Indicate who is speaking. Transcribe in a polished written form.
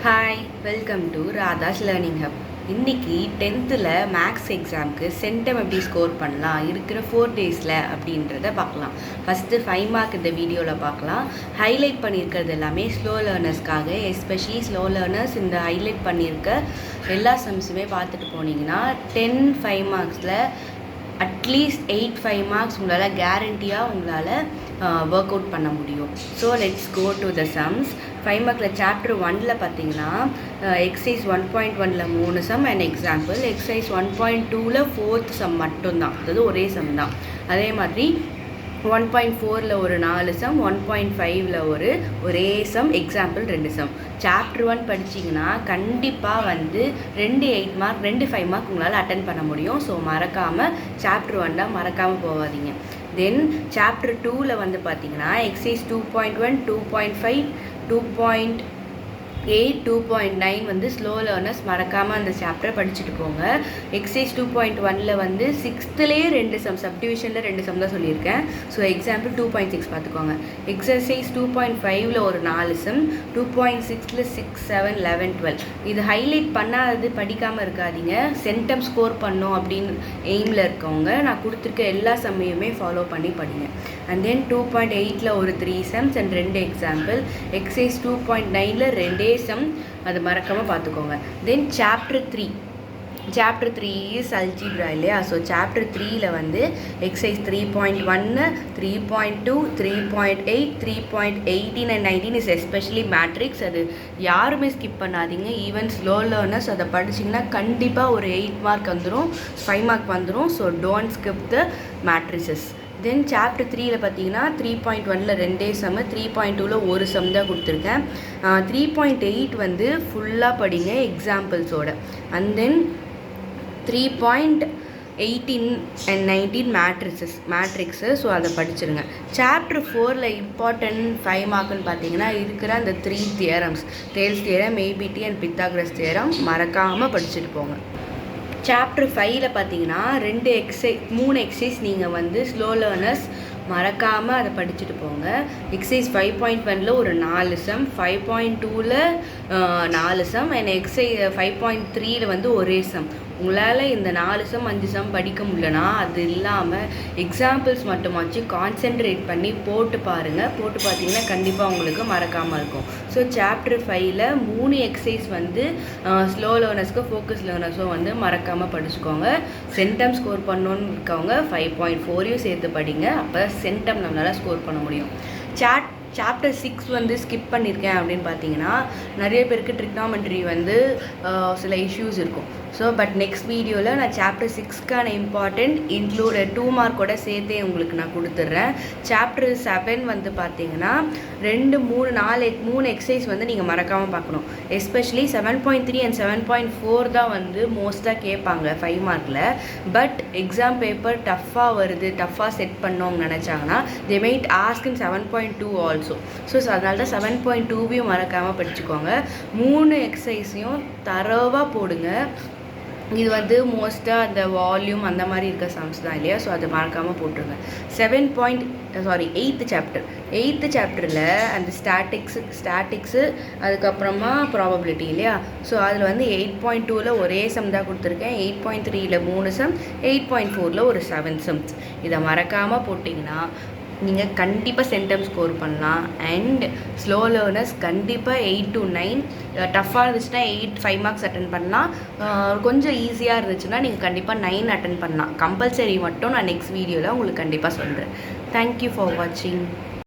Speaker 1: Hi, welcome to Radha's learning hub. இன்றைக்கி 10th maths எக்ஸாமுக்கு centum எப்படி ஸ்கோர் பண்ணலாம் இருக்கிற 4 டேஸில் அப்படின்றத பார்க்கலாம். ஃபஸ்ட்டு 5 மார்க் இந்த வீடியோவில் பார்க்கலாம். ஹைலைட் பண்ணியிருக்கிறது எல்லாமே ஸ்லோ லேர்னர்ஸ்க்காக, எஸ்பெஷலி ஸ்லோ லேர்னர்ஸ் இந்த ஹைலைட் பண்ணியிருக்க எல்லா சம்ஸுமே பார்த்துட்டு போனீங்கன்னா 10 5 மார்க்ஸில் அட்லீஸ்ட் 8 5 மார்க்ஸ் உங்களால் கேரண்டியாக உங்களால் ஒர்க் அவுட் பண்ண முடியும். So let's go to the sums. 5 மார்க்கில் சாப்டர் 1ல் பார்த்தீங்கன்னா எக்ஸசைஸ் 1.1ல் 3 சம் அண்ட் எக்ஸாம்பிள். எக்ஸசைஸ் 1.2ல் 4th சம் மட்டும்தான், அதாவது ஒரே சம் தான். அதே மாதிரி 1.4ல் ஒரு 4 சம், 1.5ல் ஒரே சம், எக்ஸாம்பிள் 2 சம். சாப்டர் 1 படிச்சிங்கன்னா கண்டிப்பாக 2 8 மார்க் 2 5 மார்க் உங்களால் அட்டன் பண்ண முடியும். ஸோ மறக்காமல் சாப்டர் 1 மறக்காமல் போகாதீங்க. தென் சாப்டர் 2ல் பார்த்தீங்கன்னா எக்ஸசைஸ் 2.1 2.5 2.8 2.9 ஸ்லோ லேர்னர்ஸ் மறக்காமல் அந்த சாப்டரை படிச்சுட்டு போங்க. எக்ஸசைஸ் 2.1ல் 6த்துலேயே 2 சம், சப்டிவிஷனில் 2 சம் தான் சொல்லியிருக்கேன். ஸோ எக்ஸாம்பிள் 2.6 பார்த்துக்கோங்க. எக்ஸசைஸ் 2.5ல் ஒரு 4 சம், 2.6ல் 6 7 11 12. இது ஹைலைட் பண்ணாதது படிக்காமல் இருக்காதீங்க. சென்டம் ஸ்கோர் பண்ணோம் அப்படின்னு எய்மில் இருக்கவங்க நான் கொடுத்துருக்க எல்லா சம்மையுமே ஃபாலோ பண்ணி படிங்க. அண்ட் தென் 2.8ல் ஒரு 3 சம்ஸ் அண்ட் 2 எக்ஸாம்பிள். எக்ஸசைஸ் 2.9ல் 2 சம், அது மறக்காமல் பார்த்துக்கோங்க. தென் சாப்டர் 3 இஸ் அல்ஜிப்ரா இல்லையா? ஸோ சாப்டர் 3ல் exercise 3.1 3.2 3.8 3.18 and 19 is especially matrix. அது யாருமே ஸ்கிப் பண்ணாதீங்க. ஈவன் ஸ்லோ லேர்னர்ஸ் அதை படிச்சிங்கன்னா கண்டிப்பாக ஒரு 8 மார்க் வந்துடும், 5 மார்க் வந்துடும். So don't skip the matrices. Then chapter 3ல் பார்த்தீங்கன்னா 3.1ல் 2 சம், 3.2ல் ஒரு சம் தான் கொடுத்துருக்கேன். 3.8 ஃபுல்லாக படிங்க எக்ஸாம்பிள்ஸோட. And then 3.18 and 19 matrix. So அதை படிச்சிருங்க. சாப்டர் 4ல் இம்பார்ட்டன்ட் 5 மார்க்குன்னு பார்த்தீங்கன்னா இருக்கிற அந்த 3 theorems, Thales theorem, ABT and Pythagoras theorem மறக்காமல் படிச்சுட்டு போங்க. சாப்டர் 5ல் பார்த்தீங்கன்னா 3 எக்ஸசைஸ் நீங்கள் ஸ்லோ லேர்னர்ஸ் மறக்காமல் அதை படிச்சுட்டு போங்க. எக்ஸசைஸ் 5.1ல் ஒரு 4 சம், 5.2ல் 4 சம் அண்ட் எக்ஸசைஸ் 5.3ல் ஒரே சம். உங்களால் இந்த 4 சம் 5 சம் படிக்க முடியலனா அது இல்லாமல் எக்ஸாம்பிள்ஸ் மட்டுமாச்சு கான்சென்ட்ரேட் பண்ணி போட்டு பாருங்கள். போட்டு பார்த்தீங்கன்னா கண்டிப்பாக உங்களுக்கு மறக்காமல் இருக்கும். ஸோ சாப்டர் 5ல் 3 எக்ஸசைஸ் ஸ்லோ லேர்னர்ஸ்க்கு ஃபோக்கஸ் லேர்னர்ஸும் மறக்காமல் படிச்சுக்கோங்க. சென்டம் ஸ்கோர் பண்ணணுன்னு இருக்கவங்க 5.4யும் சேர்த்து படிங்க. அப்போ சென்டம் நம்மளால் ஸ்கோர் பண்ண முடியும். சாப்டர் 6 ஸ்கிப் பண்ணியிருக்கேன் அப்படின்னு பார்த்தீங்கன்னா நிறைய பேருக்கு ட்ரிக்னாமெட்ரி சில இஷ்யூஸ் இருக்கும். ஸோ பட் நெக்ஸ்ட் வீடியோவில் நான் சாப்டர் 6க்கான இம்பார்ட்டண்ட் இன்க்ளூட் 2 மார்க்கோட சேர்த்தே உங்களுக்கு நான் கொடுத்துட்றேன். சாப்டர் 7 பார்த்தீங்கன்னா 2 3 4 எக்ஸசைஸ் நீங்கள் மறக்காமல் பார்க்கணும். எஸ்பெஷலி 7.3 and 7.4 தான் மோஸ்ட்டாக கேட்பாங்க 5 மார்க்கில். பட் எக்ஸாம் பேப்பர் டஃப்பாக செட் பண்ணோன்னு நினச்சாங்கன்னா they might ask in 7.2 also. So அதனால தான் 7.2வையும் மறக்காமல் படிச்சுக்கோங்க. 3 எக்ஸசைஸையும் தரோவாக போடுங்க. இது மோஸ்ட்டாக அந்த வால்யூம் அந்த மாதிரி இருக்க சம்ஸ் தான் இல்லையா? ஸோ அதை மறக்காமல் போட்டுருங்க. 8th சாப்டரில் அந்த ஸ்டாட்டிக்ஸு அதுக்கப்புறமா ப்ராபபிலிட்டி இல்லையா? ஸோ அதில் 8.2ல் ஒரே சம் தான் கொடுத்துருக்கேன். 8.3ல் 3 சம், 8.4ல் ஒரு 7 சம்ஸ். இதை மறக்காமல் போட்டிங்கன்னா நீங்கள் கண்டிப்பாக சென்டம் ஸ்கோர் பண்ணலாம். அண்ட் ஸ்லோ லேர்னர்ஸ் கண்டிப்பாக 8 to 9, டஃப்பாக இருந்துச்சுன்னா 8 5 மார்க்ஸ் அட்டன் பண்ணலாம். கொஞ்சம் ஈஸியாக இருந்துச்சுன்னா நீங்கள் கண்டிப்பாக 9 அட்டன் பண்ணலாம். கம்பல்சரி மட்டும் நான் நெக்ஸ்ட் வீடியோவில் உங்களுக்கு கண்டிப்பாக சொல்கிறேன். தேங்க்யூ ஃபார் வாட்சிங்.